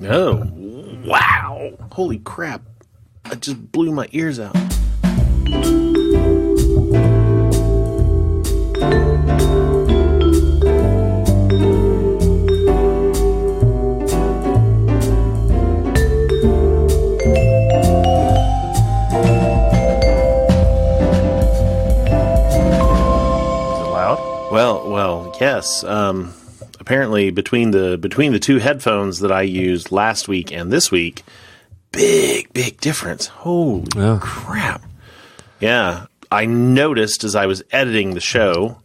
Oh, wow. Holy crap. I just blew my ears out. Well, yes. Apparently, between the two headphones that I used last week and this week, big difference. Holy crap! Yeah, I noticed as I was editing the show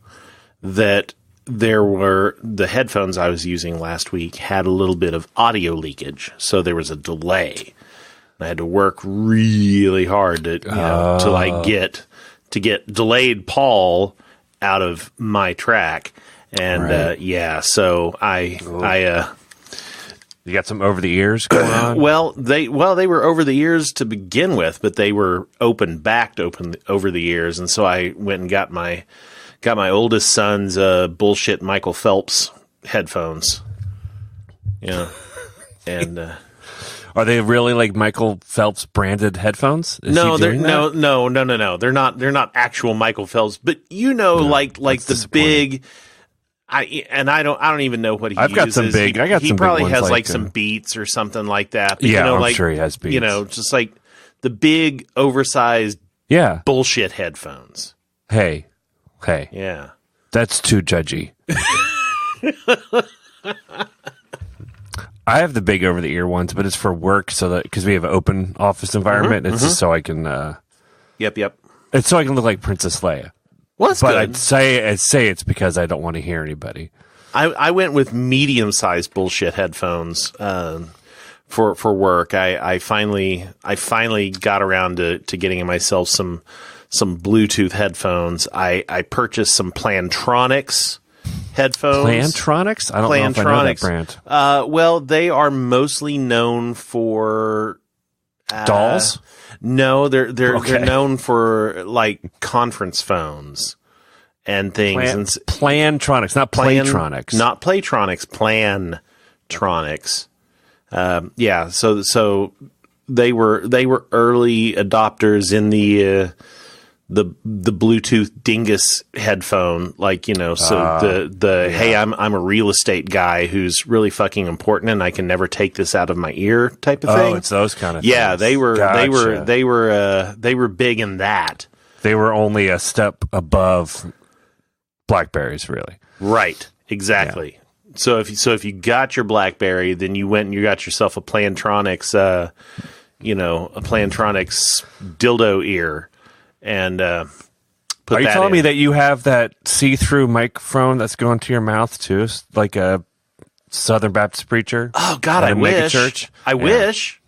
that the headphones I was using last week had a little bit of audio leakage, so there was a delay. I had to work really hard to get delayed Paul out of my track. And, so you got some over the ears going on? Well, they were over the ears to begin with, but they were open over the ears. And so I went and got my oldest son's, bullshit Michael Phelps headphones. Yeah. And, are they really like Michael Phelps branded headphones? No. They're not actual Michael Phelps, but like the big. I don't even know what he uses. I've got some big. He probably big has like some Beats or something like that. But, I'm sure he has Beats. Just like the big oversized bullshit headphones. Hey, yeah, that's too judgy. I have the big over the ear ones, but it's for work, so that because we have an open office environment, it's just so I can. Yep. It's so I can look like Princess Leia. Well, that's good. I'd say it's because I don't want to hear anybody. I went with medium-sized bullshit headphones for work. I finally got around to getting myself some Bluetooth headphones. I purchased some Plantronics headphones. Plantronics? I don't know if I know that brand. Well, they are mostly known for dolls. No, they're known for like conference phones and things. Plantronics, not Playtronics. Not Playtronics, Plantronics. So they were early adopters in the Bluetooth dingus headphone, hey, I'm a real estate guy who's really fucking important and I can never take this out of my ear type of thing. Oh, it's those kind of things. They were big in that. They were only a step above BlackBerries, really. Right. Exactly. Yeah. So if you got your BlackBerry, then you went and you got yourself a Plantronics a Plantronics dildo ear. And are you telling me that you have that see-through microphone that's going to your mouth too, like a Southern Baptist preacher? Oh God, I wish. I wish.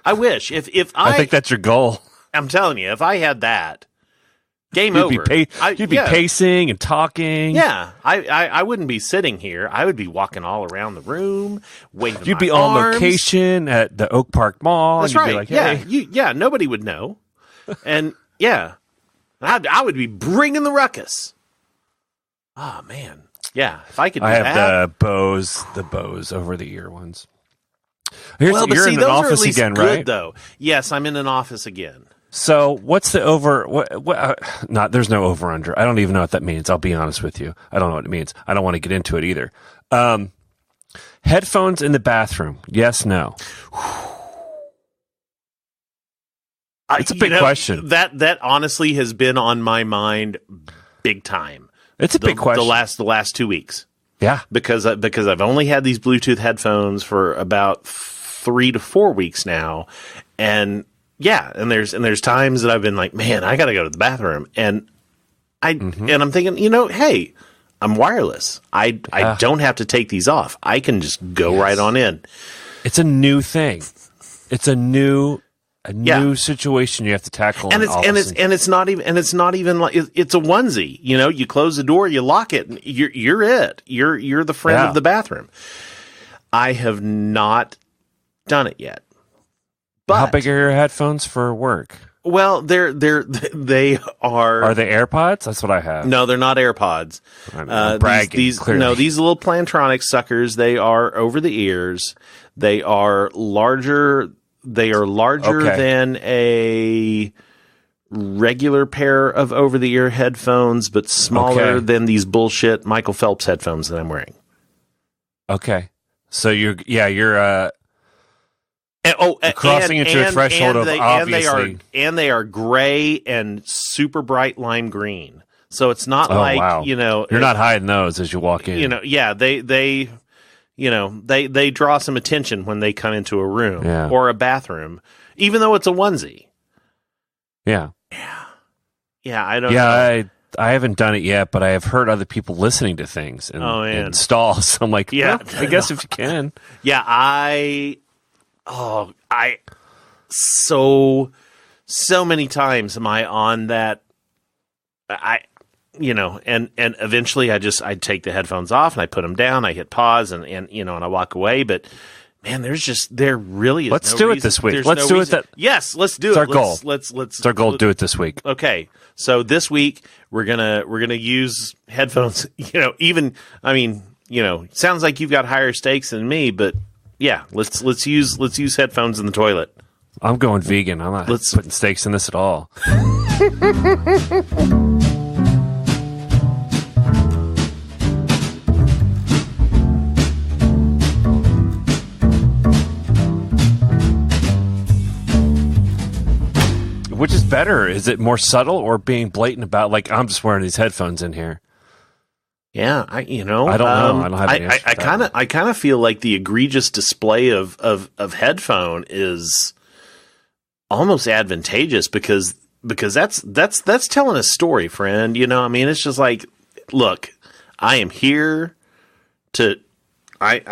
If I think that's your goal. I'm telling you, if I had that, game over. You'd be pacing and talking. Yeah, I wouldn't be sitting here. I would be walking all around the room, waving. You'd be on location at the Oak Park Mall. That's and right. Be like, hey. Yeah, nobody would know, and. Yeah, I would be bringing the ruckus. Oh man, yeah. If I could, I have the Bose over the ear ones. You're in an office again, good, right? Though, yes, I'm in an office again. So, what's the over? There's no over under. I don't even know what that means. I'll be honest with you. I don't know what it means. I don't want to get into it either. Headphones in the bathroom? Yes, no. It's a big question. That honestly has been on my mind big time. It's a big question. The last 2 weeks. Yeah. Because I've only had these Bluetooth headphones for about 3 to 4 weeks now. And there's times that I've been like, man, I got to go to the bathroom. And I'm thinking, hey, I'm wireless. I don't have to take these off. I can just go right on in. It's a new thing. It's a new situation you have to tackle, and it's not even like it's a onesie. You close the door, you lock it, and you're it. You're the friend of the bathroom. I have not done it yet. But how big are your headphones for work? Well, they are. Are they AirPods? That's what I have. No, they're not AirPods. I'm bragging. These little Plantronics suckers. They are over the ears. They are larger. They are larger than a regular pair of over-the-ear headphones, but smaller than these bullshit Michael Phelps headphones that I'm wearing. Okay. So you're crossing into a threshold of obviously. And they are gray and super bright lime green. So it's not you're not hiding those as you walk in. They draw some attention when they come into a room or a bathroom, even though it's a onesie. Yeah. Yeah, I don't know. I haven't done it yet, but I have heard other people listening to things and stalls. So I'm like, I guess if you can. Yeah, so many times am I on that. And eventually I'd take the headphones off and I put them down. I hit pause and I walk away. But man, there really is. Let's do it this week. Let's do it. Yes, let's do it. It's our goal. It's our goal to do it this week. Okay, so this week we're gonna use headphones. Sounds like you've got higher stakes than me, but yeah, let's use headphones in the toilet. I'm going vegan. I'm not putting stakes in this at all. Which is better? Is it more subtle or being blatant about, like, I'm just wearing these headphones in here? Yeah, I don't know. I don't have an answer. I kind of feel like the egregious display of headphone is almost advantageous because that's telling a story, friend. It's just like, look, I am here to. I'm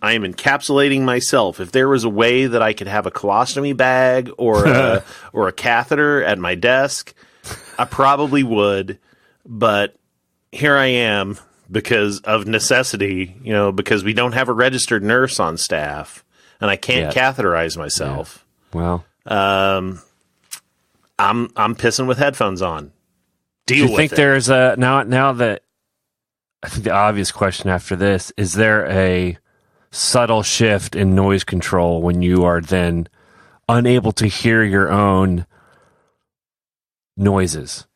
encapsulating myself. If there was a way that I could have a colostomy bag or a catheter at my desk, I probably would. But here I am because of necessity, because we don't have a registered nurse on staff and I can't catheterize myself. Yeah. Well, I'm pissing with headphones on. Do you think there's a now that I think the obvious question after this, is there a subtle shift in noise control when you are then unable to hear your own noises?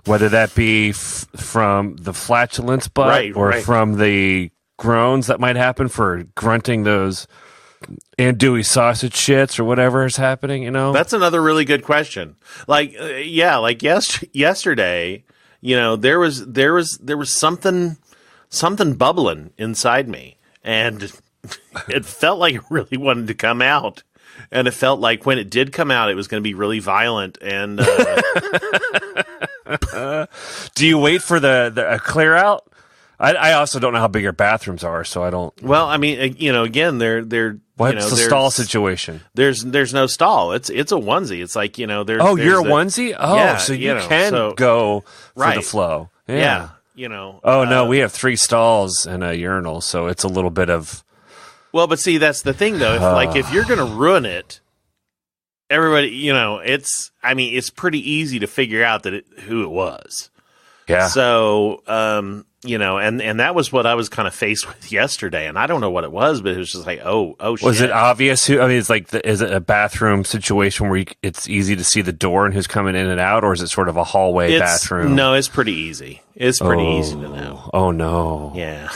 Whether that be from the flatulence butt from the groans that might happen for grunting those andouille sausage shits or whatever is happening, That's another really good question. Yesterday, there was something bubbling inside me, and it felt like it really wanted to come out. And it felt like when it did come out, it was going to be really violent. And do you wait for the clear out? I also don't know how big your bathrooms are, so I don't. Well, I mean, again, they're. What's the stall situation? There's no stall. It's a onesie. It's like there's. Oh, you're a onesie. Oh, yeah, so you can go for the flow. Yeah. Oh no, we have 3 stalls and a urinal, so it's a little bit of. Well, but see, that's the thing though. If you're gonna ruin it, everybody, it's pretty easy to figure out who it was. Yeah. So, and that was what I was kind of faced with yesterday, and I don't know what it was, but it was just like, oh shit. Was it obvious who? I mean, it's like, is it a bathroom situation where it's easy to see the door and who's coming in and out, or is it sort of a hallway bathroom? No, it's pretty easy. It's pretty easy to know. Oh no. Yeah.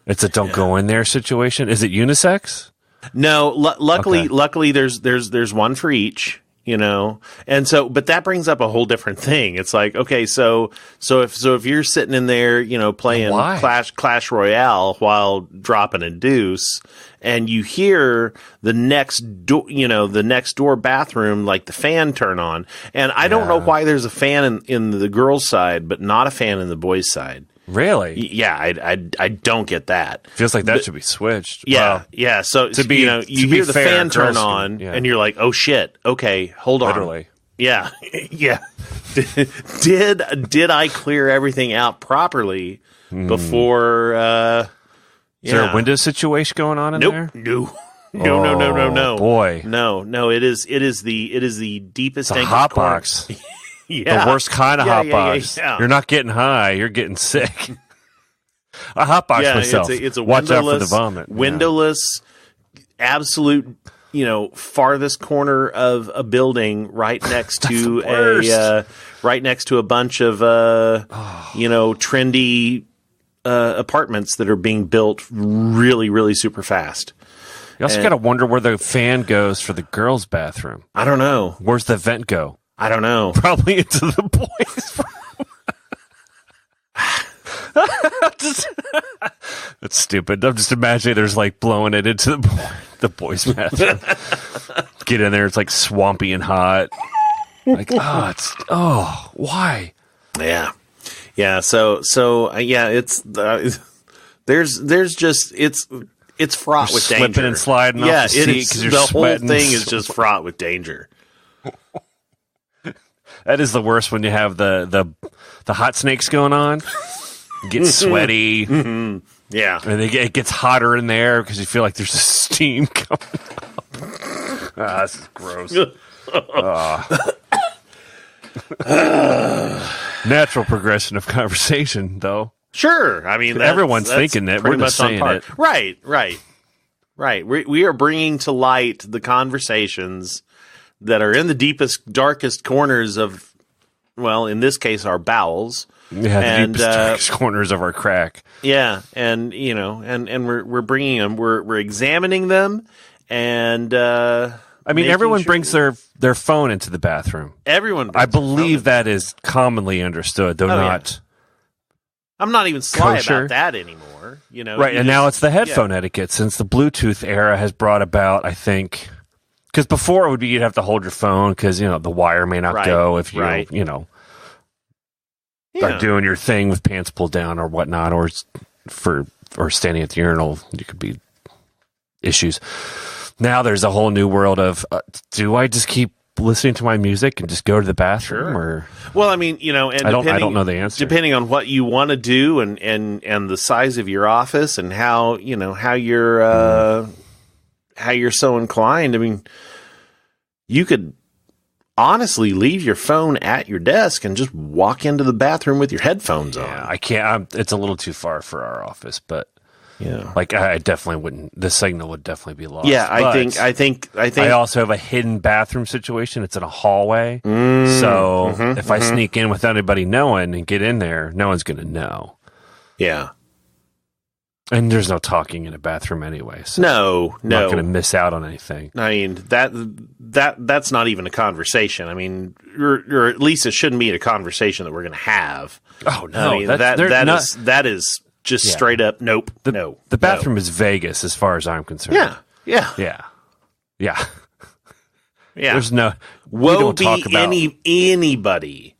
It's a don't go in there situation. Is it unisex? No, luckily there's one for each. And so, but that brings up a whole different thing. It's like, okay, so if you're sitting in there, playing Clash Royale while dropping a deuce, and you hear the next door bathroom, like the fan turn on, and I don't know why there's a fan in the girls' side, but not a fan in the boys' side. Really? Yeah, I don't get that. Feels like that should be switched. Yeah, yeah. So you hear the fan turn on, and you're like, "Oh shit! Okay, hold on." Literally. Yeah, yeah. Did I clear everything out properly before? Is there a window situation going on in there? No. Boy, no. It is the deepest. It's a hot box. Yeah. The worst kind of hot box. Yeah. You're not getting high, you're getting sick. I hotbox myself. It's a watch out for windowless, the vomit. windowless, absolute, farthest corner of a building, right next to right next to a bunch of trendy apartments that are being built really, really super fast. You also got to wonder where the fan goes for the girls' bathroom. I don't know. Where's the vent go? I don't know. Probably into the boys' room. That's stupid. I'm just imagining there's like blowing it into the boys' bathroom. Get in there, it's like swampy and hot. Like, why? Yeah. So it's there's just it's fraught with danger. Slipping and sliding off the seat because you're the sweating. whole thing is just fraught with danger. That is the worst when you have the hot snakes going on. You get sweaty. Mm-hmm. Yeah. And it gets hotter in there because you feel like there's a steam coming up. This is gross. Natural progression of conversation, though. Sure. I mean, everyone's thinking it. We're just saying it. Right. We are bringing to light the conversations that are in the deepest, darkest corners of, well, in this case, our bowels. Yeah, the deepest, darkest corners of our crack. Yeah, and we're bringing them. We're examining them, and everyone brings their phone into the bathroom. Everyone. I believe that is commonly understood, though not. Yeah. I'm not even sly kosher. About that anymore. Right, and now it's the headphone etiquette since the Bluetooth era has brought about. I think because before it would be you'd have to hold your phone because the wire may not go if you are doing your thing with pants pulled down or whatnot, or standing at the urinal. You could be issues. Now there's a whole new world of do I just keep listening to my music and just go to the bathroom? Sure. Or well, I mean, and I don't know the answer. Depending on what you want to do and the size of your office and how you're so inclined. I mean, you could honestly leave your phone at your desk and just walk into the bathroom with your headphones on. I can't. It's a little too far for our office, but yeah, like I definitely wouldn't. The signal would definitely be lost. Yeah, I think. I also have a hidden bathroom situation. It's in a hallway, so if I sneak in without anybody knowing and get in there, no one's going to know. Yeah. And there's no talking in a bathroom anyway. So no. I'm not going to miss out on anything. I mean, that's not even a conversation. I mean, or at least it shouldn't be a conversation that we're going to have. Oh, no. I mean, that is just straight up nope. The bathroom is Vegas as far as I'm concerned. Yeah. There's no... Woe be anybody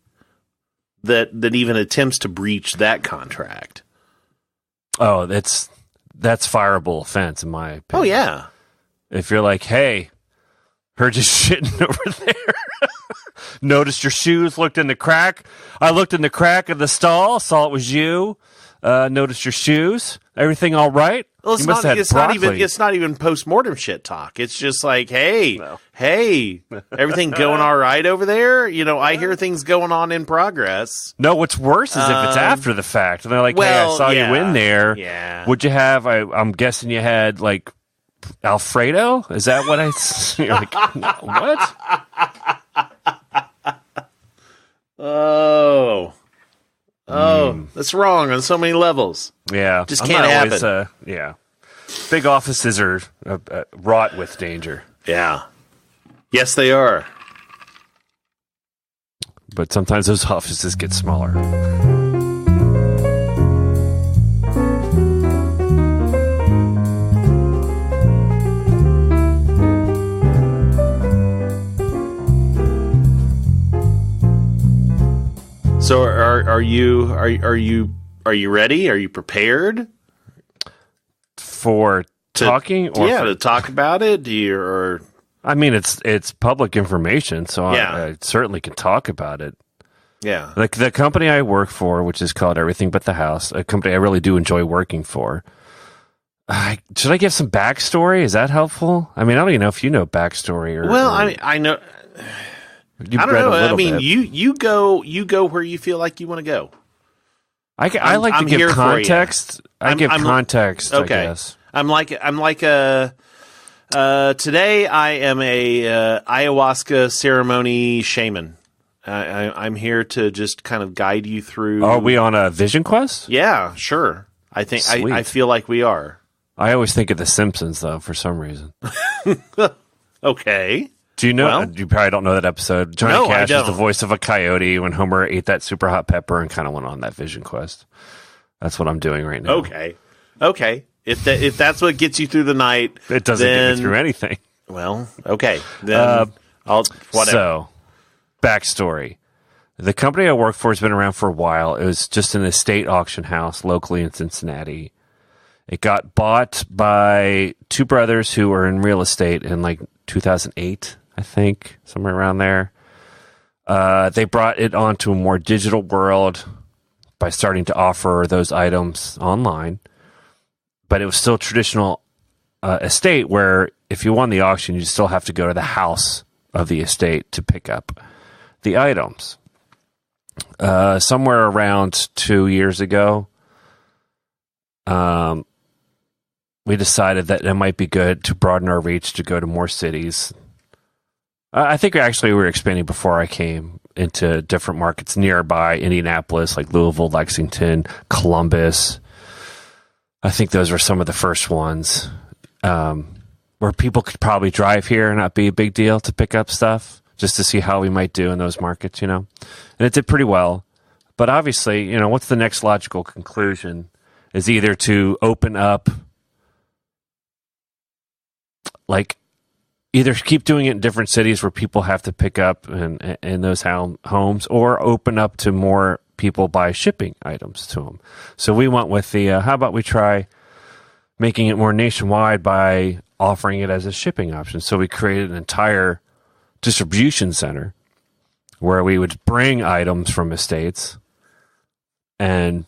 that even attempts to breach that contract. Oh, that's fireable offense in my opinion. Oh, yeah. If you're like, hey, heard you shitting over there. Noticed your shoes, looked in the crack. I looked in the crack of the stall, saw it was you. Noticed your shoes. Everything all right? Well, it's not even post-mortem shit talk. It's just like, hey, everything going all right over there? I hear things going on in progress. No, what's worse is if it's after the fact. And they're like, hey, I saw you in there. Yeah. What'd you have? I'm guessing you had, like, Alfredo? Is that what you're like, what? Oh, that's wrong on so many levels. Yeah. Just can't happen. Always, big offices are wrought with danger. Yeah. Yes, they are. But sometimes those offices get smaller. So are you ready? Are you prepared for talking? To talk about it? I mean, it's public information, so I certainly can talk about it. Yeah. Like the company I work for, which is called Everything But the House, a company I really do enjoy working for. Should I give some backstory? Is that helpful? I mean, I don't even know if you know backstory or. Well, I know. I don't know. I mean, you go where you feel like you want to go. I like to give context. I give context. Okay. I guess. I'm like today I am a ayahuasca ceremony shaman. I'm here to just kind of guide you through. Are we on a vision quest? Yeah, sure. I think I feel like we are. I always think of The Simpsons, though, for some reason. Okay. Do you know? Well, you probably don't know that episode. Johnny Cash is the voice of a coyote when Homer ate that super hot pepper and kind of went on that vision quest. That's what I'm doing right now. Okay. If that's what gets you through the night, it doesn't get me through anything. Well, okay. Then whatever. So, backstory. The company I work for has been around for a while. It was just an estate auction house locally in Cincinnati. It got bought by two brothers who were in real estate in like 2008, I think, somewhere around there. They brought it onto a more digital world by starting to offer those items online. But it was still traditional estate where if you won the auction, you still have to go to the house of the estate to pick up the items. Somewhere around 2 years ago, we decided that it might be good to broaden our reach to go to more cities. I think we were expanding before I came into different markets nearby, Indianapolis, like Louisville, Lexington, Columbus. I think those were some of the first ones where people could probably drive here and not be a big deal to pick up stuff just to see how we might do in those markets, And it did pretty well. But obviously, what's the next logical conclusion is either to open up, either keep doing it in different cities where people have to pick up in those homes, or open up to more people by shipping items to them. So we went with the, how about we try making it more nationwide by offering it as a shipping option. So we created an entire distribution center where we would bring items from estates and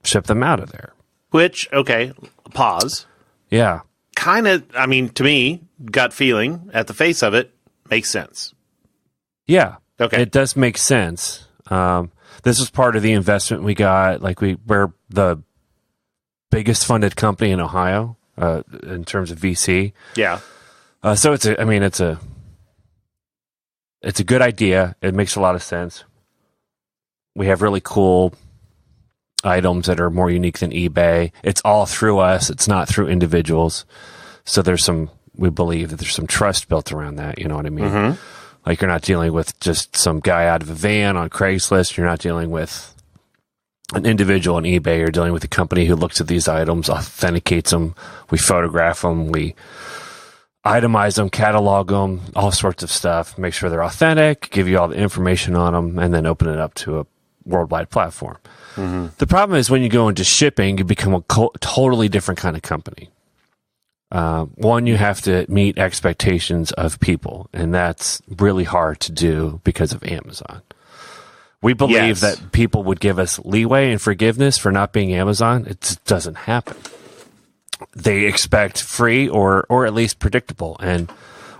ship them out of there. Which, okay, pause. Yeah. Kind of, to me, gut feeling, at the face of it, makes sense. Yeah. Okay. It does make sense. This was part of the investment we got. We're the biggest funded company in Ohio in terms of VC. Yeah. So it's a good idea. It makes a lot of sense. We have really cool items that are more unique than eBay. It's all through us. It's not through individuals. So we believe that there's some trust built around that. You know what I mean? Mm-hmm. Like, you're not dealing with just some guy out of a van on Craigslist. You're not dealing with an individual on eBay. You're dealing with a company who looks at these items, authenticates them. We photograph them. We itemize them, catalog them, all sorts of stuff. Make sure they're authentic, give you all the information on them, and then open it up to a worldwide platform. Mm-hmm. The problem is when you go into shipping, you become a totally different kind of company. One, you have to meet expectations of people, and that's really hard to do because of Amazon. We believe that people would give us leeway and forgiveness for not being Amazon. It just doesn't happen. They expect free or at least predictable, and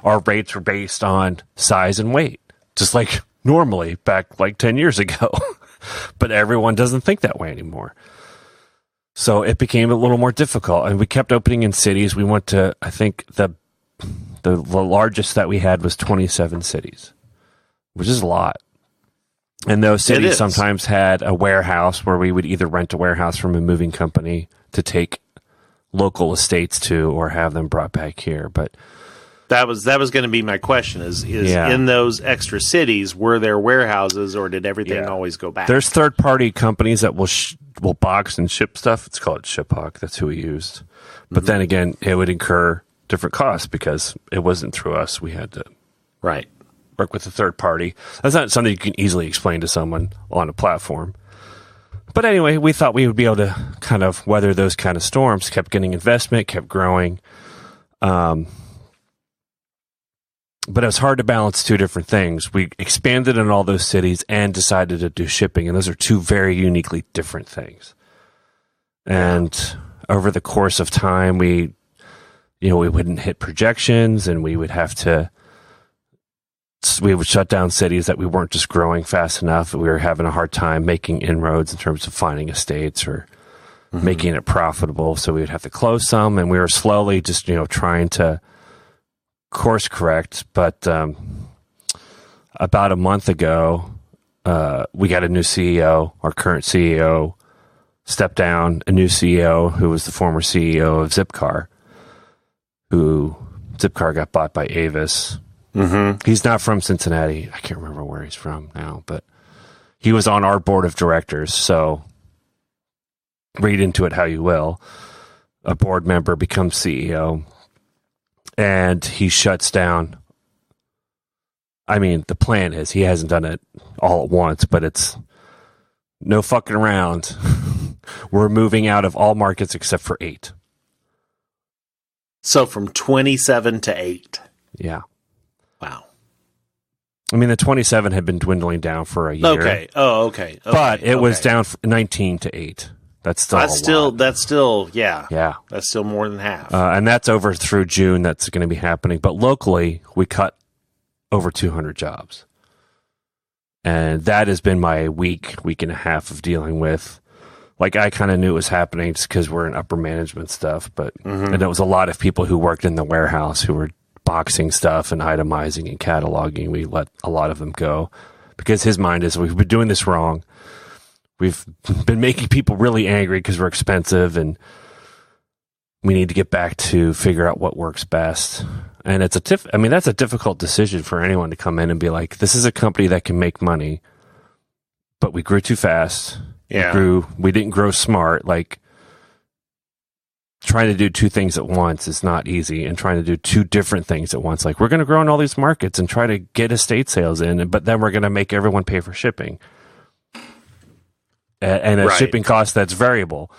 our rates are based on size and weight, just like normally back like 10 years ago. But everyone doesn't think that way anymore. So it became a little more difficult, and we kept opening in cities. We went to, I think, the largest that we had was 27 cities, which is a lot. And those cities sometimes had a warehouse where we would either rent a warehouse from a moving company to take local estates to, or have them brought back here. But that was going to be my question: is in those extra cities, were there warehouses, or did everything always go back? There's third-party companies that will box and ship stuff. It's called ShipHawk. That's who we used. But then again, it would incur different costs because it wasn't through us. We had to work with a third party. That's not something you can easily explain to someone on a platform. But anyway, we thought we would be able to kind of weather those kind of storms. Kept getting investment, kept growing. But it was hard to balance two different things. We expanded in all those cities and decided to do shipping, and those are two very uniquely different things. And over the course of time, we wouldn't hit projections, and we would have to we would shut down cities that we weren't just growing fast enough. We were having a hard time making inroads in terms of finding estates or making it profitable. So we would have to close some, and we were slowly just, trying to course correct. But about a month ago, we got a new CEO. Our current CEO stepped down. A new CEO who was the former CEO of Zipcar, who Zipcar got bought by Avis. He's not from Cincinnati. I can't remember where he's from now, but he was on our board of directors. So read into it how you will. A board member becomes CEO, and he shuts down. I mean, the plan is he hasn't done it all at once, but it's no fucking around. We're moving out of all markets except for 8. So from 27 to 8. Yeah. Wow. I mean, the 27 had been dwindling down for a year. Okay. Oh, okay. But it was down from 19 to 8. That's still yeah. Yeah. That's still more than half. And that's over through June. That's going to be happening. But locally, we cut over 200 jobs. And that has been my week and a half of dealing with. Like, I kind of knew it was happening just because we're in upper management stuff. But and it was a lot of people who worked in the warehouse who were boxing stuff and itemizing and cataloging. We let a lot of them go because his mind is, we've been doing this wrong. We've been making people really angry because we're expensive, and we need to get back to figure out what works best. And it's that's a difficult decision for anyone to come in and be like, this is a company that can make money, but we grew too fast. Yeah. We didn't grow smart. Like, trying to do 2 things at once is not easy, and trying to do 2 different things at once. Like, we're going to grow in all these markets and try to get estate sales in, but then we're going to make everyone pay for shipping. And a shipping cost that's variable.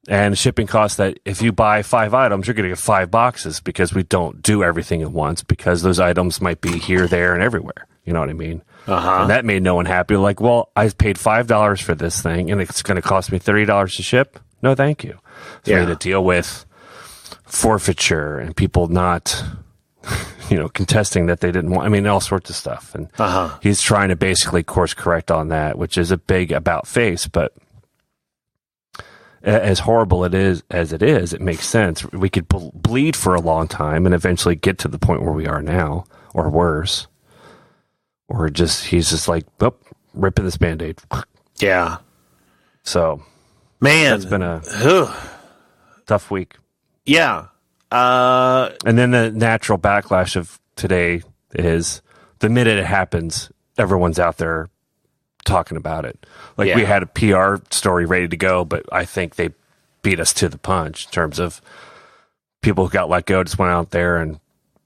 And a shipping cost that if you buy 5 items, you're going to get 5 boxes, because we don't do everything at once, because those items might be here, there, and everywhere. You know what I mean? And that made no one happy. Like, well, I paid $5 for this thing, and it's going to cost me $30 to ship? No, thank you. So we had to deal with forfeiture and people not, contesting that they didn't want. I mean, all sorts of stuff. And he's trying to basically course correct on that, which is a big about face. But as horrible it is, it makes sense. We could bleed for a long time and eventually get to the point where we are now, or worse. Or he's just like, oh, ripping this Band-Aid. Yeah. So, man, it's been a tough week. Yeah. And then the natural backlash of today is, the minute it happens, everyone's out there talking about it. Like, we had a PR story ready to go, but I think they beat us to the punch in terms of people who got let go just went out there and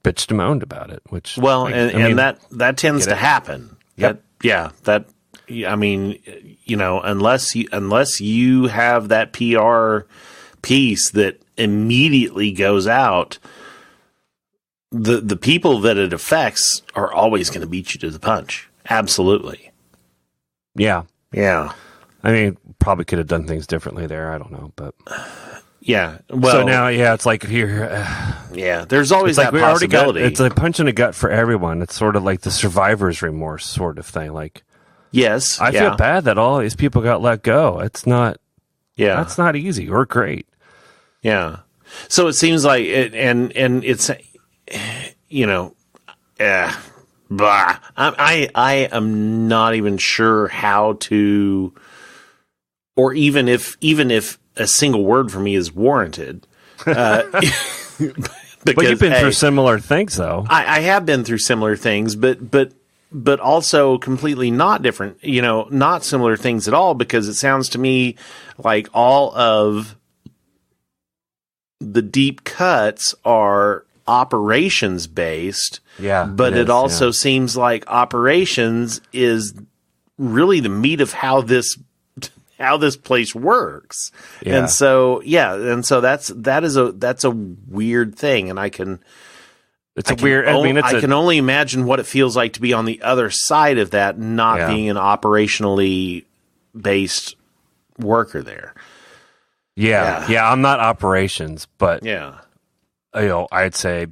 bitched and moaned about it. Which, well, that tends to happen. Yep. Unless you have that PR piece that immediately goes out, the people that it affects are always going to beat you to the punch. Absolutely. Yeah. Yeah. I mean, probably could have done things differently there. I don't know, but yeah. Well, so now, it's like here. There's always that possibility. It's a punch in the gut for everyone. It's sort of like the survivor's remorse sort of thing. Like, yes, I feel bad that all these people got let go. It's not. Yeah, that's not easy or great. Yeah. So it seems like and it's, I am not even sure how to, or even if a single word for me is warranted. Because, but you've been through similar things, though. I have been through similar things, but also completely not different, not similar things at all, because it sounds to me like all of the deep cuts are operations based. Yeah. But it also seems like operations is really the meat of how this place works. Yeah. And so that's a weird thing, and I can only imagine what it feels like to be on the other side of that, not being an operationally based worker there. Yeah, I'm not operations, but I'd say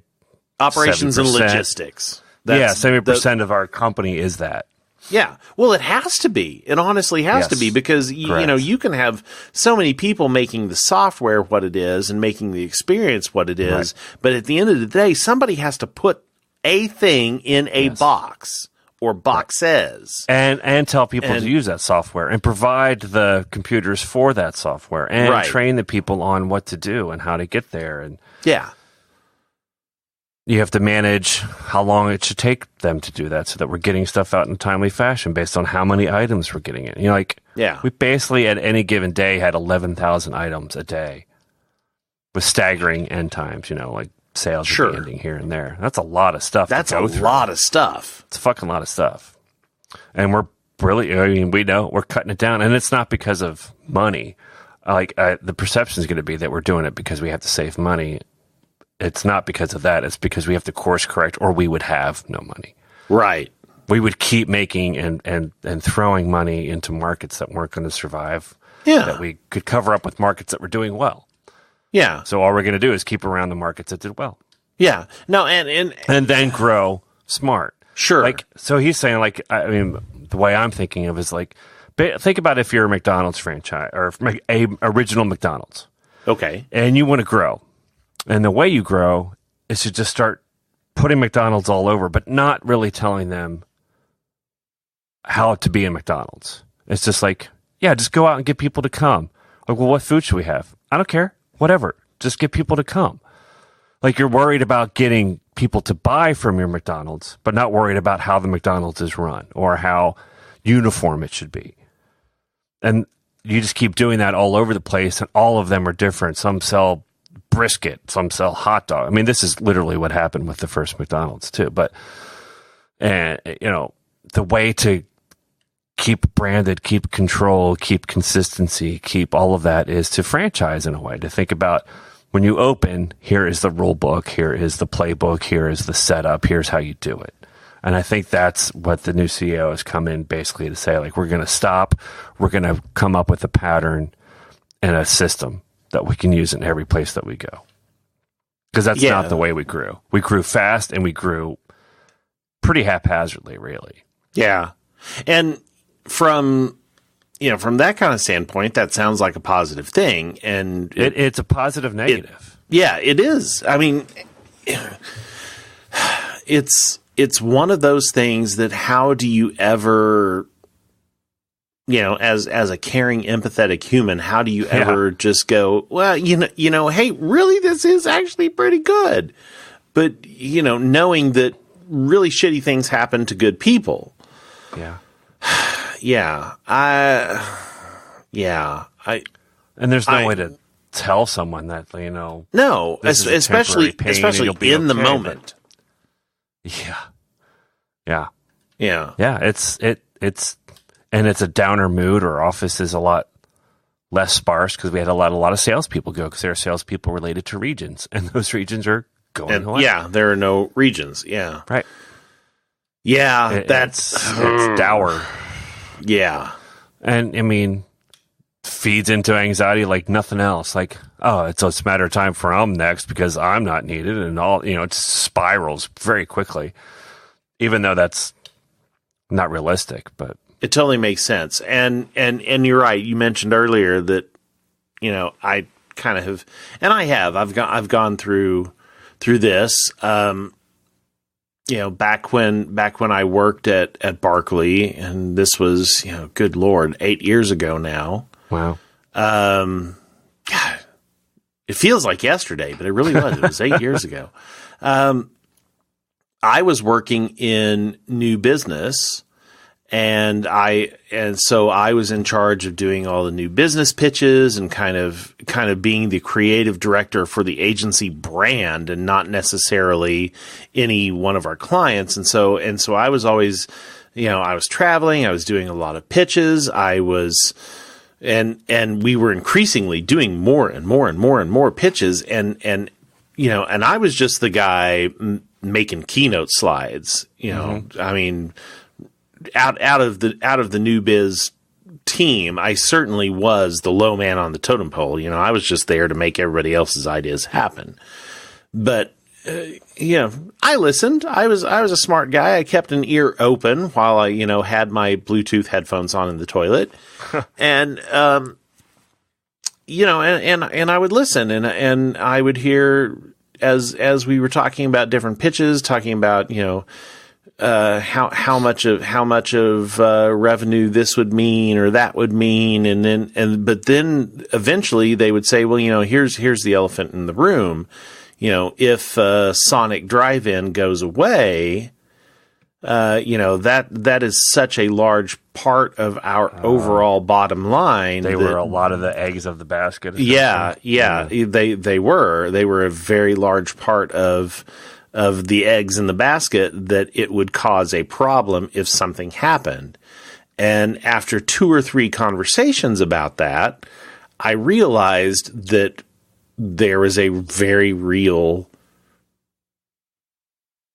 operations 7%. and logistics. Yeah, 70% of our company is that. Yeah. Well, it has to be. It honestly has to be because, you know, you can have so many people making the software what it is and making the experience what it is. Right. But at the end of the day, somebody has to put a thing in a box or boxes. And tell people to use that software and provide the computers for that software and train the people on what to do and how to get there. And you have to manage how long it should take them to do that so that we're getting stuff out in a timely fashion based on how many items we're getting in. You know, like, we basically at any given day had 11,000 items a day with staggering end times, you know, like sales would be ending here and there. That's a lot of stuff. That's a lot of stuff. It's a fucking lot of stuff. And we're really, I mean, we know we're cutting it down, and it's not because of money. Like, the perception is going to be that we're doing it because we have to save money. It's not because of that. It's because we have to course correct, or we would have no money. Right. We would keep making and throwing money into markets that weren't going to survive. Yeah. That we could cover up with markets that were doing well. Yeah. So all we're going to do is keep around the markets that did well. Yeah. No, and then grow smart. Sure. Like, so he's saying, like, I mean, the way I'm thinking of is like, think about if you're a McDonald's franchise or a original McDonald's. Okay. And you want to grow. And the way you grow is to just start putting McDonald's all over, but not really telling them how to be in McDonald's. It's just like, just go out and get people to come. Like, well, what food should we have? I don't care. Whatever. Just get people to come. Like, you're worried about getting people to buy from your McDonald's, but not worried about how the McDonald's is run or how uniform it should be. And you just keep doing that all over the place, and all of them are different. Some sell brisket, some sell hot dog. I mean, this is literally what happened with the first McDonald's too. But, and you know, the way to keep branded, keep control, keep consistency, keep all of that is to franchise in a way, to think about when you open, here is the rule book, here is the playbook, here is the setup, here's how you do it. And I think that's what the new CEO has come in basically to say, like, we're going to stop, we're going to come up with a pattern and a system that we can use in every place that we go. Because that's not the way we grew. We grew fast and we grew pretty haphazardly, really. Yeah. And from that kind of standpoint, that sounds like a positive thing. And it's a positive negative. It is. I mean, it's one of those things that how do you ever, you know, as a caring, empathetic human, how do you ever just go, well, you know, hey, really, this is actually pretty good. But, you know, knowing that really shitty things happen to good people. Yeah. And there's no way to tell someone that, you know. No, especially in the moment. Yeah. It's a downer mood. Our office is a lot less sparse because we had a lot of salespeople go because there are salespeople related to regions, and those regions are going away. Yeah, there are no regions. Yeah, right. Yeah, it's dour. Yeah, and I mean, feeds into anxiety like nothing else. Like, oh, it's a matter of time for I'm next because I'm not needed, and all, you know, it spirals very quickly. Even though that's not realistic, but it totally makes sense. And you're right. You mentioned earlier that, you know, I kind of have, and I've gone through this. You know, back when I worked at Barkley, and this was, you know, good Lord, 8 years ago now. Wow. God, it feels like yesterday, but it really was. It was 8 years ago. I was working in new business, and so I was in charge of doing all the new business pitches and kind of being the creative director for the agency brand and not necessarily any one of our clients. And so I was always, you know, I was traveling, I was doing a lot of pitches, and we were increasingly doing more and more and more and more pitches, and you know, and I was just the guy making keynote slides, you know. I mean, out of the new biz team, I certainly was the low man on the totem pole. You know, I was just there to make everybody else's ideas happen. But I listened. I was a smart guy. I kept an ear open while I, had my Bluetooth headphones on in the toilet, and and I would listen, and I would hear as we were talking about different pitches, talking about how much of revenue this would mean or that would mean, but then eventually they would say, well, here's the elephant in the room. If Sonic Drive-In goes away, that is such a large part of our overall bottom line. They were a lot of the eggs of the basket. Yeah. They were a very large part of the eggs in the basket, that it would cause a problem if something happened. And after 2 or 3 conversations about that, I realized that there is a very real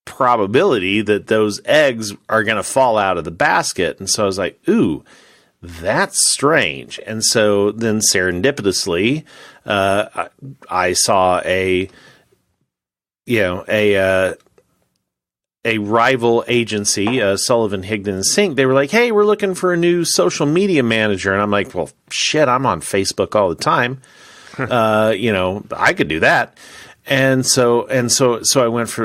probability that those eggs are going to fall out of the basket. And so I was like, ooh, that's strange. And so then serendipitously, I saw a rival agency, Sullivan, Higdon and Sink. They were like, hey, we're looking for a new social media manager. And I'm like, well, shit, I'm on Facebook all the time. I could do that. And so I went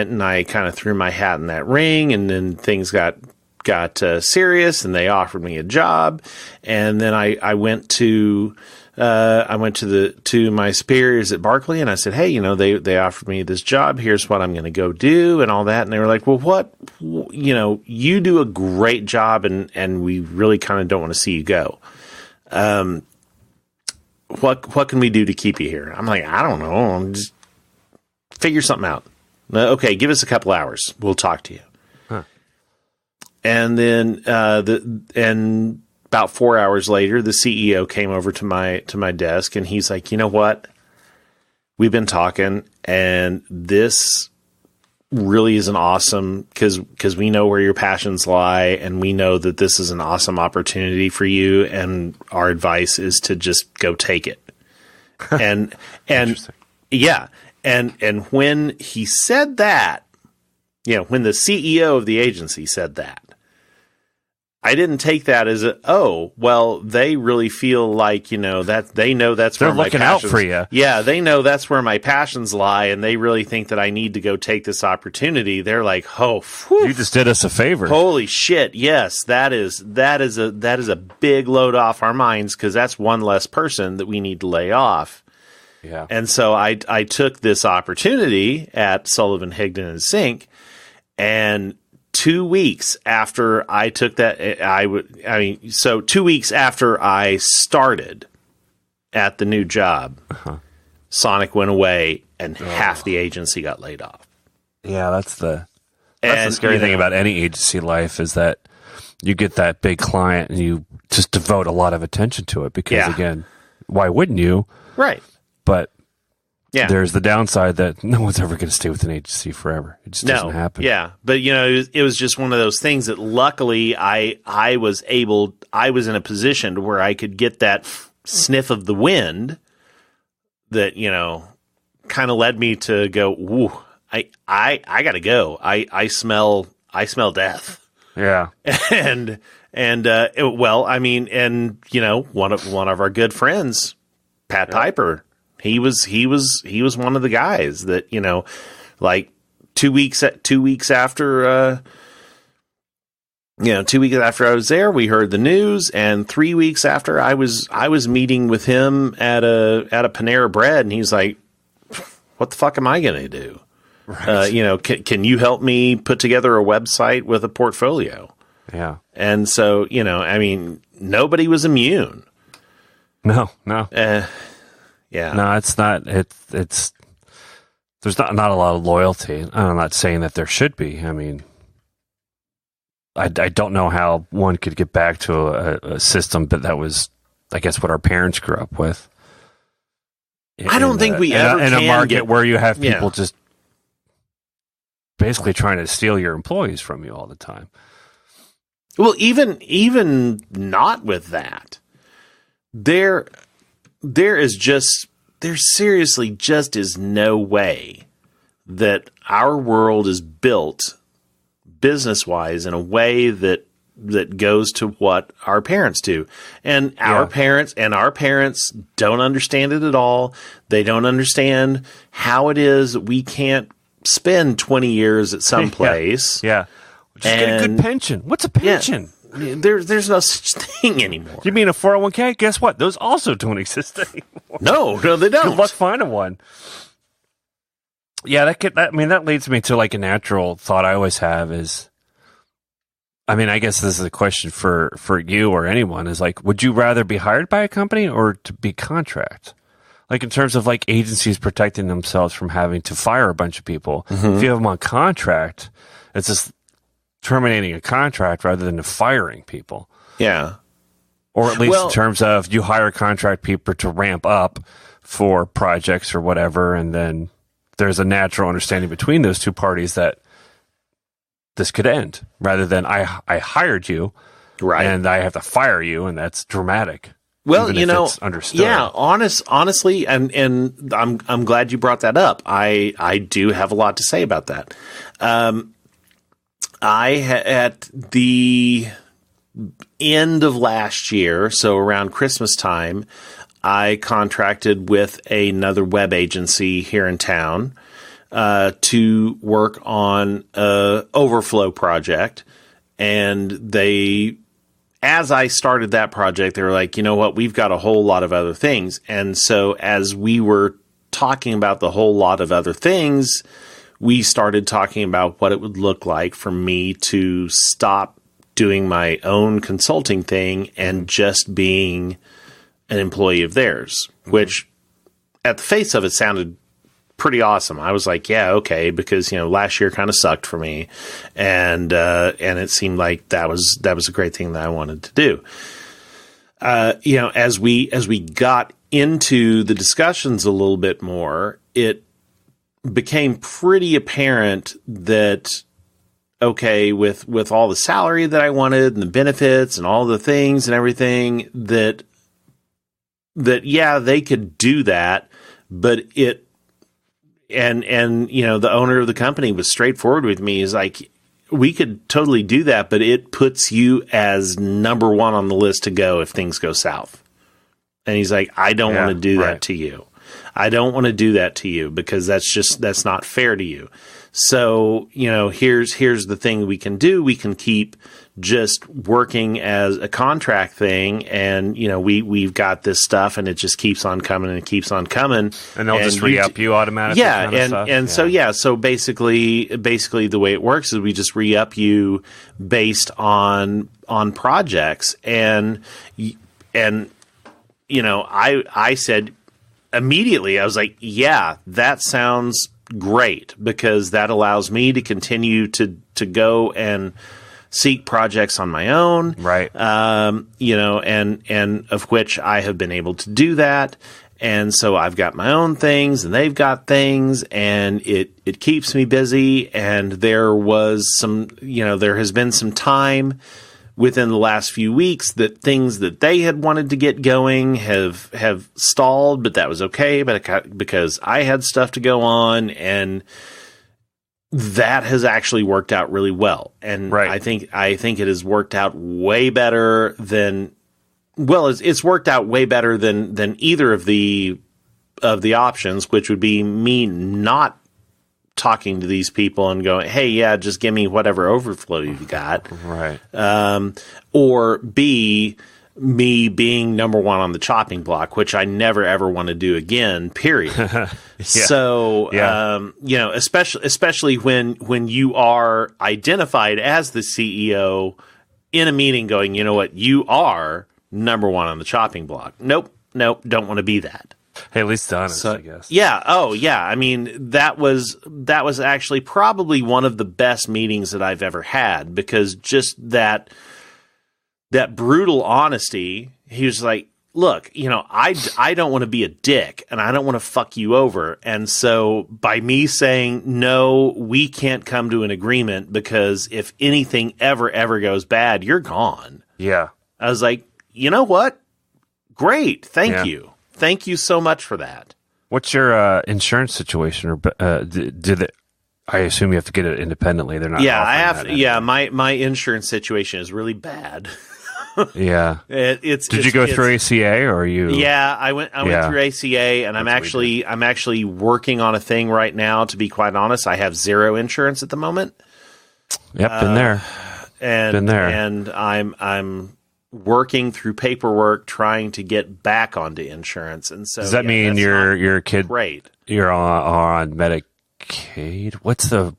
and I kind of threw my hat in that ring, and then things got serious, and they offered me a job. And then I went to my superiors at Barclay, and I said, hey, they offered me this job. Here's what I'm going to go do and all that. And they were like, well, you do a great job, and we really kind of don't want to see you go. What can we do to keep you here? I'm like, I don't know. Just figure something out. Okay, give us a couple hours. We'll talk to you. Huh. And then and about 4 hours later, the CEO came over to my desk, and he's like, you know what? We've been talking, and this really is an awesome, because we know where your passions lie, and we know that this is an awesome opportunity for you, and our advice is to just go take it. And yeah, and when he said that, when the CEO of the agency said that, I didn't take that as they really feel like, that they know that's they're where my looking passions, out for you. Yeah, they know that's where my passions lie, and they really think that I need to go take this opportunity. They're like, oh, whew, you just did us a favor. Holy shit. Yes, that is a big load off our minds, because that's one less person that we need to lay off. Yeah. And so I took this opportunity at Sullivan, Higdon and Sink, and 2 weeks after I took that, 2 weeks after I started at the new job, Sonic went away, and half the agency got laid off. Yeah, that's the scary thing about any agency life, is that you get that big client and you just devote a lot of attention to it, because again, why wouldn't you? Right. But there's the downside that no one's ever going to stay with an agency forever. It just doesn't happen. Yeah, but it was just one of those things that luckily I was in a position where I could get that sniff of the wind that kind of led me to go, ooh, I got to go. I smell death. Yeah. And one of our good friends, Pat Piper, he was one of the guys that, like 2 weeks after 2 weeks after I was there, we heard the news, and 3 weeks after I was meeting with him at a Panera Bread, and he's like, what the fuck am I going to do? Right. Can you help me put together a website with a portfolio? Yeah. And so, nobody was immune. No. Yeah. No, it's not. It's there's not a lot of loyalty. I'm not saying that there should be. I mean, I don't know how one could get back to a system, but that was, I guess, what our parents grew up with. I don't think we ever in can a market get, where you have people just basically trying to steal your employees from you all the time. Well, even not with that, there seriously just is no way that our world is built business-wise in a way that goes to what our parents do. And our parents don't understand it at all. They don't understand how it is we can't spend 20 years at some place. Yeah. Just get a good pension. What's a pension? Yeah. There's no such thing anymore. You mean a 401k? Guess what? Those also don't exist anymore. No, they don't. Good luck finding one. Yeah, that leads me to like a natural thought I always have is, I mean, I guess this is a question for you or anyone is like, would you rather be hired by a company or to be contract? Like in terms of like agencies protecting themselves from having to fire a bunch of people. If you have them on contract, it's just terminating a contract rather than firing people. Yeah. Or at least in terms of you hire contract people to ramp up for projects or whatever, and then there's a natural understanding between those two parties that this could end, rather than I hired you, right, and I have to fire you, and that's dramatic. Well, it's understood. Yeah, honestly, and I'm glad you brought that up. I do have a lot to say about that. At the end of last year, so around Christmas time, I contracted with another web agency here in town to work on a overflow project. And as I started that project, they were like, you know what, we've got a whole lot of other things. And so as we were talking about the whole lot of other things, we started talking about what it would look like for me to stop doing my own consulting thing and just being an employee of theirs, which at the face of it sounded pretty awesome. I was like, yeah, okay, because last year kind of sucked for me, and it seemed like that was a great thing that I wanted to do. As we got into the discussions a little bit more, it became pretty apparent that okay, with all the salary that I wanted and the benefits and all the things and everything that yeah, they could do that, but the owner of the company was straightforward with me. He's like, we could totally do that, but it puts you as number one on the list to go if things go south. And he's like, I don't want to do that to you. I don't want to do that to you because that's not fair to you. So, here's the thing we can do. We can keep just working as a contract thing, and we've got this stuff, and it just keeps on coming and it keeps on coming, and they'll just re-up you automatically. So basically the way it works is we just re-up you based on projects, and I said immediately, I was like, yeah, that sounds great, because that allows me to continue to go and seek projects on my own, right? And of which I have been able to do that, and so I've got my own things, and they've got things, and it keeps me busy. And there has been some time within the last few weeks that things that they had wanted to get going have stalled, but that was okay, because I had stuff to go on, and that has actually worked out really well. And I think it has worked out way better than, it's worked out way better than either of the options, which would be me not talking to these people and going, hey, yeah, just give me whatever overflow you've got. Right. Or B, me being number one on the chopping block, which I never, ever want to do again, period. So, especially when you are identified as the CEO in a meeting going, you know what, you are number one on the chopping block. Nope, don't want to be that. Hey, at least honest, I guess. Yeah. Oh, yeah. I mean, that was actually probably one of the best meetings that I've ever had, because just that brutal honesty. He was like, look, I don't want to be a dick, and I don't want to fuck you over. And so by me saying, no, we can't come to an agreement, because if anything ever goes bad, you're gone. Yeah. I was like, you know what? Great. Thank you. Thank you so much for that. What's your insurance situation? Or did it? I assume you have to get it independently. They're not. Yeah, I have. Yeah, my insurance situation is really bad. Yeah. Did you go through ACA or you? Yeah, I went through ACA, and I'm actually working on a thing right now. To be quite honest, I have zero insurance at the moment. Yep, been there. And I'm working through paperwork trying to get back onto insurance. And so does that mean your kid? Great. You're on Medicaid. What's the?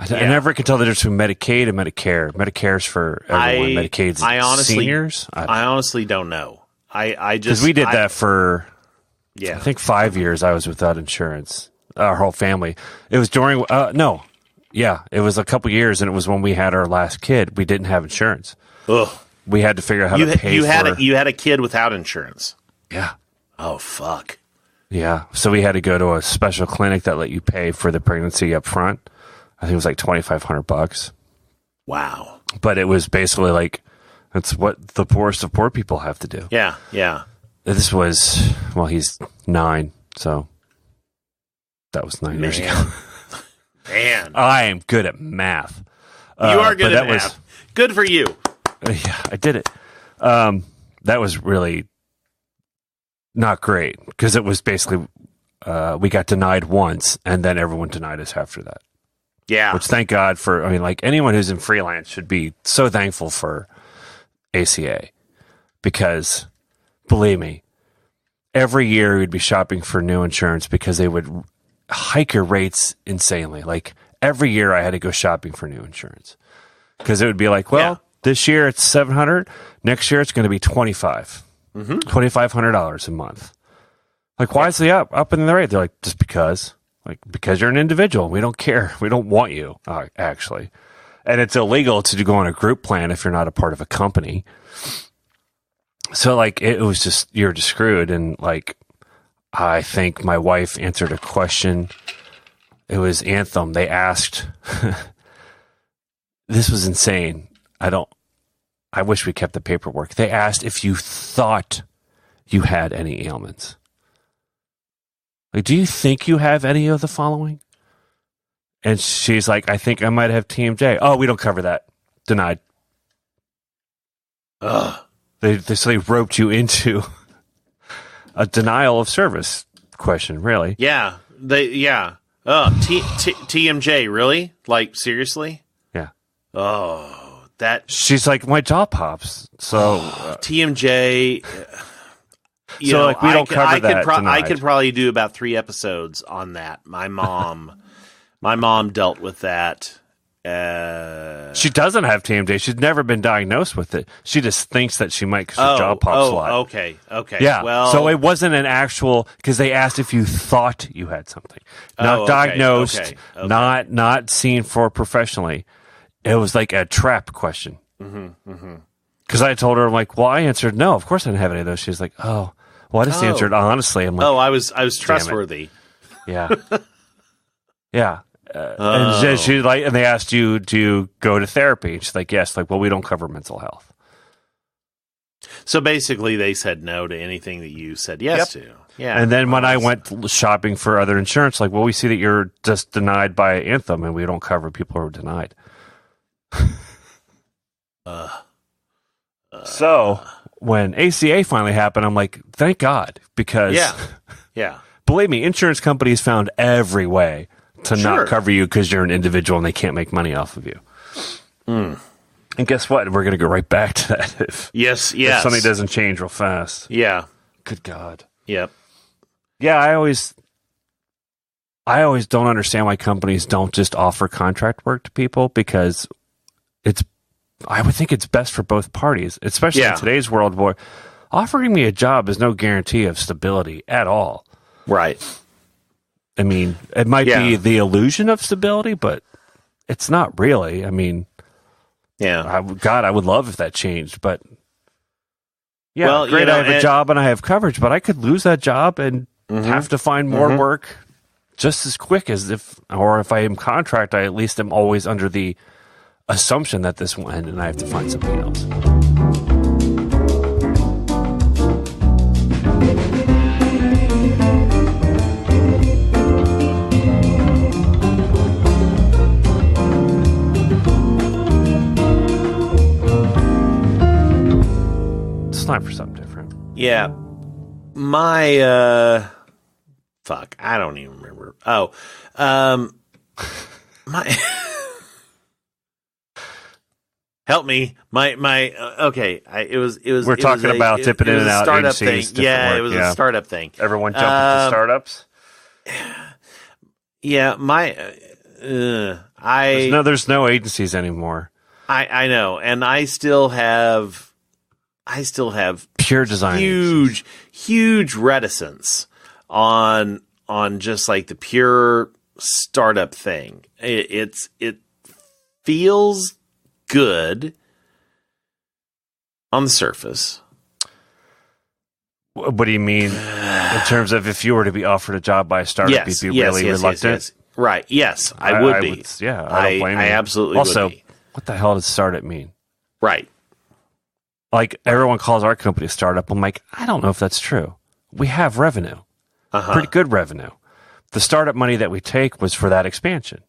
I never could tell the difference between Medicaid and Medicare. Medicare's for everyone. Medicaid's seniors. I honestly don't know. I just because we did that for I think 5 years. I was without insurance. Our whole family. It was during it was a couple years, and it was when we had our last kid. We didn't have insurance. Ugh. We had to figure out how to pay. You had a kid without insurance. Yeah. Oh fuck. Yeah. So we had to go to a special clinic that let you pay for the pregnancy up front. I think it was like $2,500. Wow. But it was basically like, that's what the poorest of poor people have to do. Yeah, yeah. This was, he's 9, so that was 9 years ago. Man. I am good at math. You are good at math. Good for you. Yeah, I did it. That was really not great because it was basically, we got denied once and then everyone denied us after that. Yeah. Which thank God for, anyone who's in freelance should be so thankful for ACA because believe me, every year we'd be shopping for new insurance because they would hike your rates insanely. Like every year I had to go shopping for new insurance because it would be like, this year it's $700. Next year it's going to be $2,500, $2,500 a month. Like, why is the up in the rate? They're like, just because. Like, because you're an individual. We don't care. We don't want you, actually. And it's illegal to go on a group plan if you're not a part of a company. So, like, it was just, you're just screwed. And, like, I think my wife answered a question. It was Anthem. They asked, this was insane. I wish we kept the paperwork. They asked if you thought you had any ailments. Like, do you think you have any of the following? And she's like, I think I might have TMJ. Oh, we don't cover that. Denied. Ugh. They roped you into a denial of service question, really. Yeah. TMJ, really? Like, seriously? Yeah. Oh, that. She's like, my jaw pops. So. TMJ. We don't cover that. I could probably do about 3 episodes on that. My mom dealt with that. She doesn't have TMJ. She's never been diagnosed with it. She just thinks that she might because her jaw pops a lot. Okay. Yeah. Well, so it wasn't an actual because they asked if you thought you had something, not diagnosed, not seen for professionally. It was like a trap question. Because I told her, I'm like, well, I answered no. Of course I didn't have any of those. She's like, oh. Well, I just answered honestly. I'm like, I was trustworthy. Yeah, yeah. And she and they asked you to go to therapy. And she's like, yes. Like, well, we don't cover mental health. So basically, they said no to anything that you said yes to. Yeah. And then when I went shopping for other insurance, like, well, we see that you're just denied by Anthem, and we don't cover people who are denied. So when ACA finally happened, I'm like, thank God, because believe me, insurance companies found every way to not cover you because you're an individual and they can't make money off of you. And guess what? We're going to go right back to that if something doesn't change real fast. Yeah. Good God. Yep. Yeah, I always don't understand why companies don't just offer contract work to people because I would think it's best for both parties, especially in today's world where offering me a job is no guarantee of stability at all. Right. I mean, it might be the illusion of stability, but it's not really. I mean, I would love if that changed, but great. I have a job and I have coverage, but I could lose that job and have to find more work just as quick as if I am contract, I at least am always under the assumption that this will end and I have to find something else. time for something different. Yeah. My fuck, I don't even remember. Oh. My help me. Okay. We're talking about dipping in and out startup agencies. thing. Yeah, work. it was a startup thing. Everyone jumping to startups. Yeah, there's no agencies anymore. I know, and I still have Pure design. Huge reticence on just like the pure startup thing. It feels good on the surface. What do you mean in terms of if you were to be offered a job by a startup, you'd be really reluctant? Yes. Right. Yes, I would be. I don't blame you. I absolutely also, would be. What the hell does startup mean? Right. Like, everyone calls our company a startup. I'm like, I don't know if that's true. We have revenue. Pretty good revenue. The startup money that we take was for that expansion.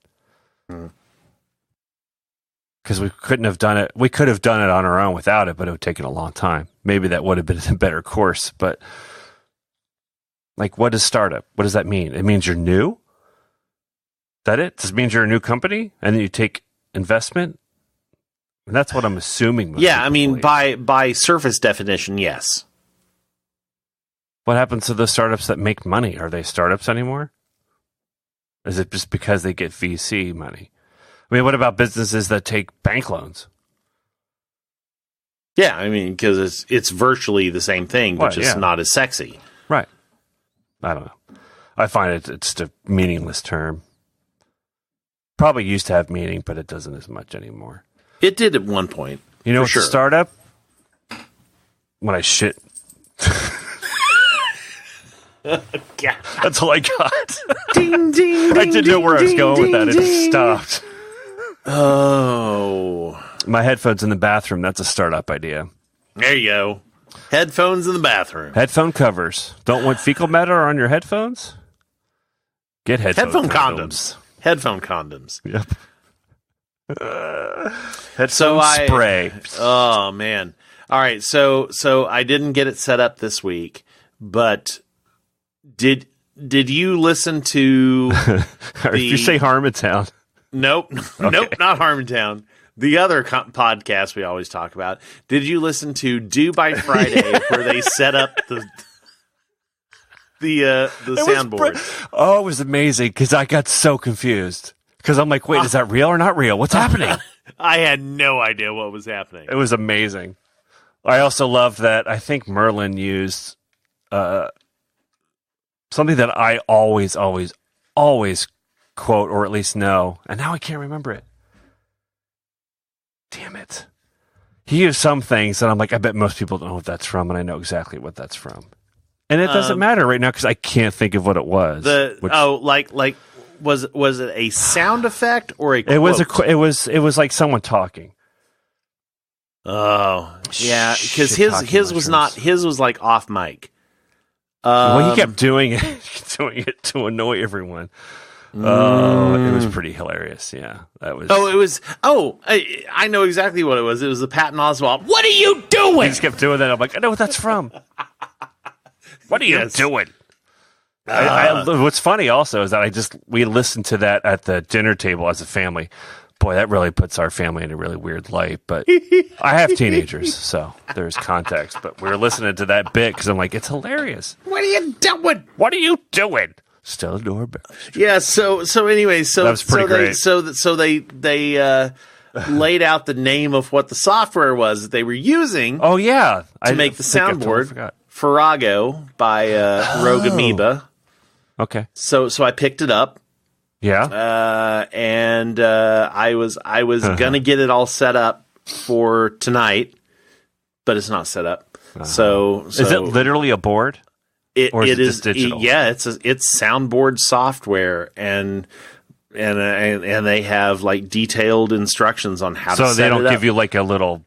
Because we couldn't have done it. We could have done it on our own without it, but it would have taken a long time. Maybe that would have been a better course. But, like, what is startup? What does that mean? It means you're new? Is that it? Does it mean you're a new company and then you take investment? And that's what I'm assuming. Yeah, I mean, by surface definition, yes. What happens to those startups that make money? Are they startups anymore? Is it just because they get VC money? I mean, what about businesses that take bank loans? Yeah, I mean, because it's virtually the same thing, but just not as sexy. Right. I don't know. I find it's a meaningless term. Probably used to have meaning, but it doesn't as much anymore. It did at one point. You know what's a startup? When I shit. Yeah. That's all I got. Ding, ding, I didn't know where I was going with that. It just stopped. Oh. My headphones in the bathroom. That's a startup idea. There you go. Headphones in the bathroom. Headphone covers. Don't want fecal matter on your headphones? Get headphone condoms. Headphone condoms. Yep. Headphone spray. Oh, man. All right. So I didn't get it set up this week, but did you listen to if you say Harmontown? Nope. Okay. Nope, not Harmontown. The other podcast we always talk about. Did you listen to Do by Friday where they set up the soundboard? It was amazing because I got so confused. Because I'm like, wait, is that real or not real? What's happening? I had no idea what was happening. It was amazing. I also love that I think Merlin used something that I always quote, or at least know, and now I can't remember it. Damn it. He used some things, and I'm like, I bet most people don't know what that's from, and I know exactly what that's from. And it doesn't matter right now because I can't think of what it was. Was it a sound effect or a quote? It was like someone talking. Oh, yeah, because his was not, his was like off mic. Well, he kept doing it to annoy everyone. Oh, it was pretty hilarious. Yeah, that was. Oh, it was. Oh, I know exactly what it was. It was the Patton Oswalt. What are you doing? He just kept doing that. I'm like, I know what that's from. What are you doing? What's funny also is that we listened to that at the dinner table as a family. Boy, that really puts our family in a really weird light. But I have teenagers, so there's context. But we were listening to that bit because I'm like, it's hilarious. What are you doing? What are you doing? Still a doorbell. Yeah. So anyway, that was pretty great. They laid out the name of what the software was that they were using. Oh yeah, to make the soundboard. Farrago by Rogue Amoeba. Okay. So I picked it up. Yeah. And I was gonna get it all set up for tonight, but it's not set up. So is it literally a board? It is just digital? It's soundboard software and they have like detailed instructions on how to set it up. So they don't give you like a little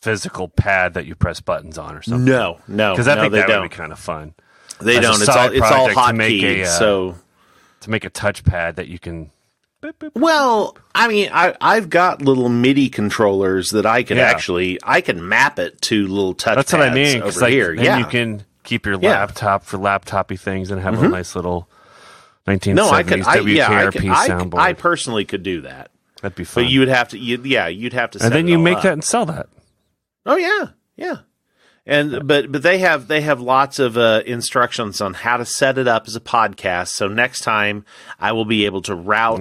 physical pad that you press buttons on or something? No. Because I think that would be kind of fun. They don't. It's all hotkeyed. So to make a touchpad that you can Well, I mean, I've got little MIDI controllers that I can I can map it to little touch That's pads what I mean. over here. And you can keep your laptop for laptopy things and have a nice little 1970s WKRP soundboard. I personally could do that. That'd be fun. But you'd have to, you'd have to set and then it you all make up. that and sell that. Oh, yeah. And but they have lots of instructions on how to set it up as a podcast. So next time I will be able to route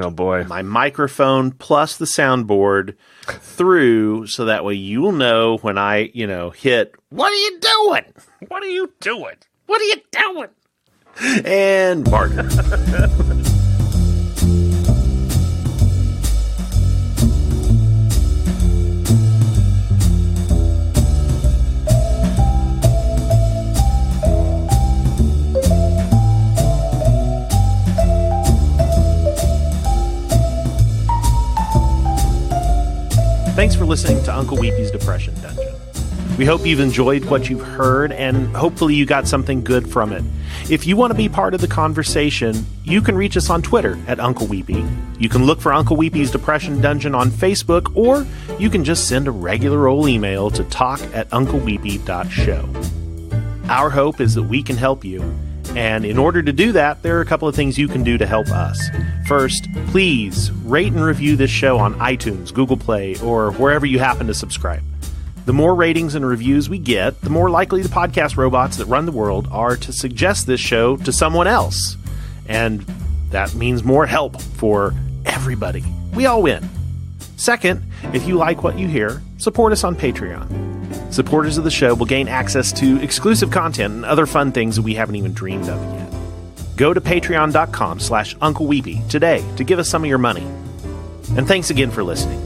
my microphone plus the soundboard through, so that way you will know when I hit. What are you doing? What are you doing? What are you doing? And barter. Thanks for listening to Uncle Weepy's Depression Dungeon. We hope you've enjoyed what you've heard, and hopefully you got something good from it. If you want to be part of the conversation, you can reach us on Twitter at Uncle Weepy. You can look for Uncle Weepy's Depression Dungeon on Facebook, or you can just send a regular old email to talk@uncleweepy.show. Our hope is that we can help you. And in order to do that, there are a couple of things you can do to help us. First, please rate and review this show on iTunes, Google Play, or wherever you happen to subscribe. The more ratings and reviews we get, the more likely the podcast robots that run the world are to suggest this show to someone else. And that means more help for everybody. We all win. Second, if you like what you hear, support us on Patreon. Supporters of the show will gain access to exclusive content and other fun things that we haven't even dreamed of yet. Go to patreon.com/UncleWeepy today to give us some of your money. And thanks again for listening.